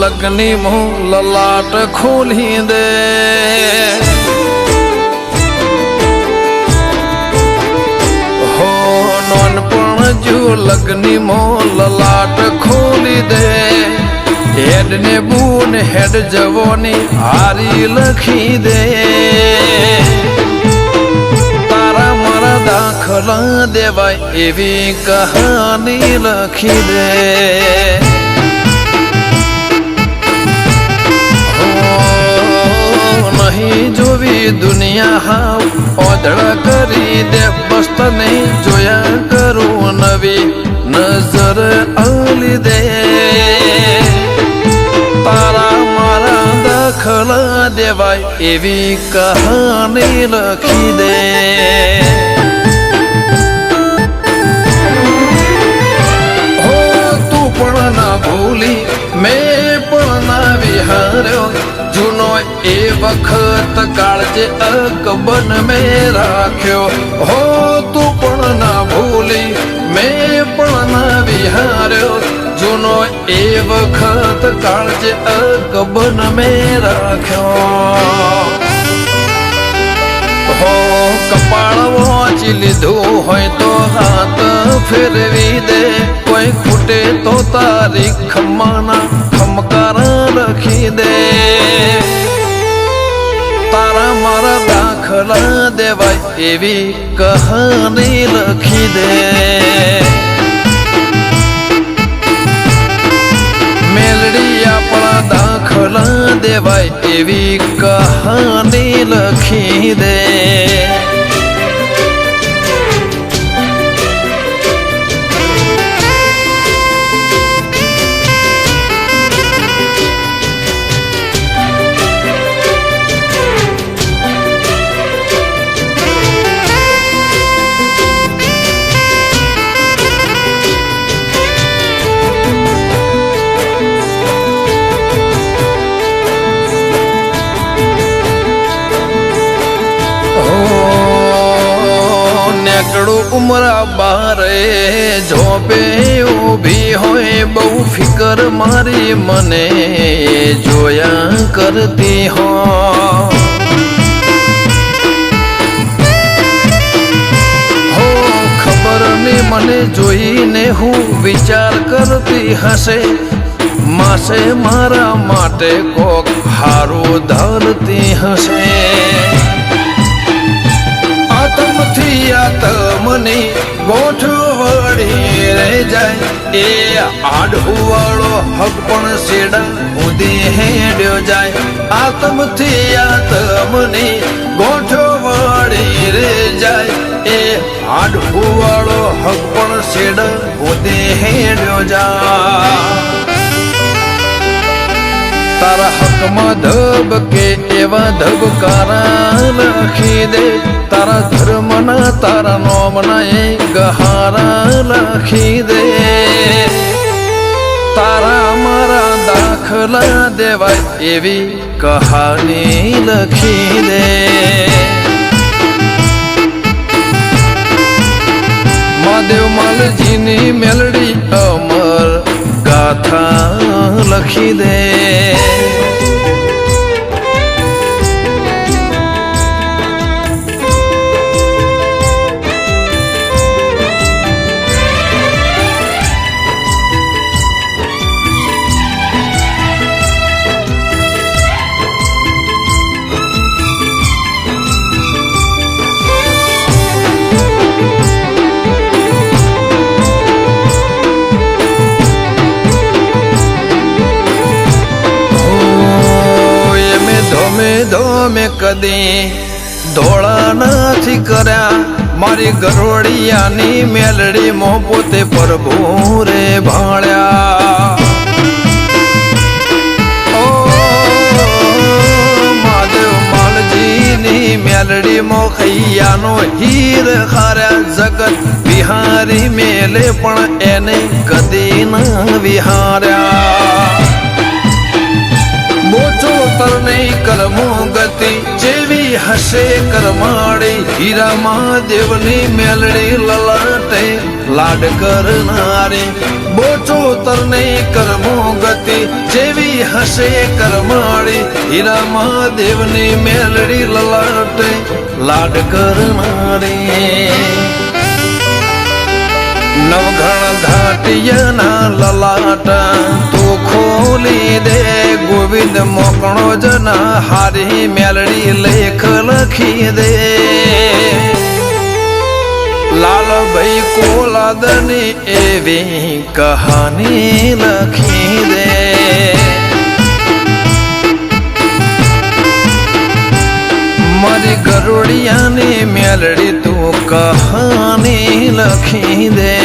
લગ્ની મો લલાટ ખોલી દે હો નોનપણ જો લગ્ની મો લલાટ ખોલી દે હેડ ને બૂન હેડ જવોની હારી લખી દે તારા મારા દાખલા દેવાય એવી કહાની લખી દે નહીં જોવી દુનિયા હાવ ઓધળા કરી દે બસ્ત નહીં જોયા કરું નવી નજર આલી દે તારા મારા દાખલા દેવાય એવી કહાની લખી દે હો તું પણ ના ભૂલી મેં પણ ના વિહાર્યો જૂનો એ વખત કાળજે અકબન મેં રાખ્યો હો તું પણ ના ભૂલી મેં પણ ના વિહાર્યો જૂનો એ વખત કાળજે અકબન મેં રાખ્યો હો કપાળ વાંચી લીધું હોય તો હાથ ફેરવી દે કોઈ ખૂટે તો તારી ખમ્માના ખમકાર લખી દે તારા મારા દાખલા દેવાય એવી કહાની લખી દે મેલડી આપણા દાખલા દેવાય એવી કહાની લખી દે ઉમરા બારે જોબે ઊભી હોય બહુ ફિકર મારી મને જોયા કરતી હો ખબર ને મને જોઈને હું વિચાર કરતી હશે માસે મારા માટે કોક હારું ધરતી હશે આતમથી આતમની ગોઠવણી રહી જાય એ આડવાળો હક પણ શેડા ઉદી હેડ્યો જાય આતમથી આતમની ગોઠવણી રહી જાય એ આડવાળો હક પણ શેડા ઉદી હેડ્યો જાય તારા હકમાં ધબકે એવા ધબકારા લખી દે તારા ધર્મના તારા નોમના એ ગહારા લખી દે તારા મારા દાખલા દેવાય એવી કહાની લખી દે મહાદેવ માલજીની મેલડી અમર ગાથા લખી દે ધોમે કદી ધોળા નથી કર્યા મારી ગરોડિયાની મેલડી મો પોતે પ્રભુ રે ભાળ્યા ઓ મહાદેવ માલજીની મેલડી મો ખૈયાનો હીર ખાર્યા જગત વિહારી મેલે પણ એને કદી ના વિહાર્યા બોચો તરને કરમો ગતિ જેવી હશે કરમાડી હીરા મહાદેવની મેલડી લલાટે લાડ કરનારી બોચો કબૂતરને કરમો ગતિ જેવી હશે કરમાળી હીરા મહાદેવની મેલડી લલાટે લાડ કરનારી નવઘણ ધાટિયાના લલાટા તું ખોલી દે ગોવિંદ મોકણો જના હારી મેલડી લેખ લખી દે લાલભાઈ કોલાદની એવી કહાની લખી દે મારી ગરુડિયાની મેલડી તું કહાની લખી દે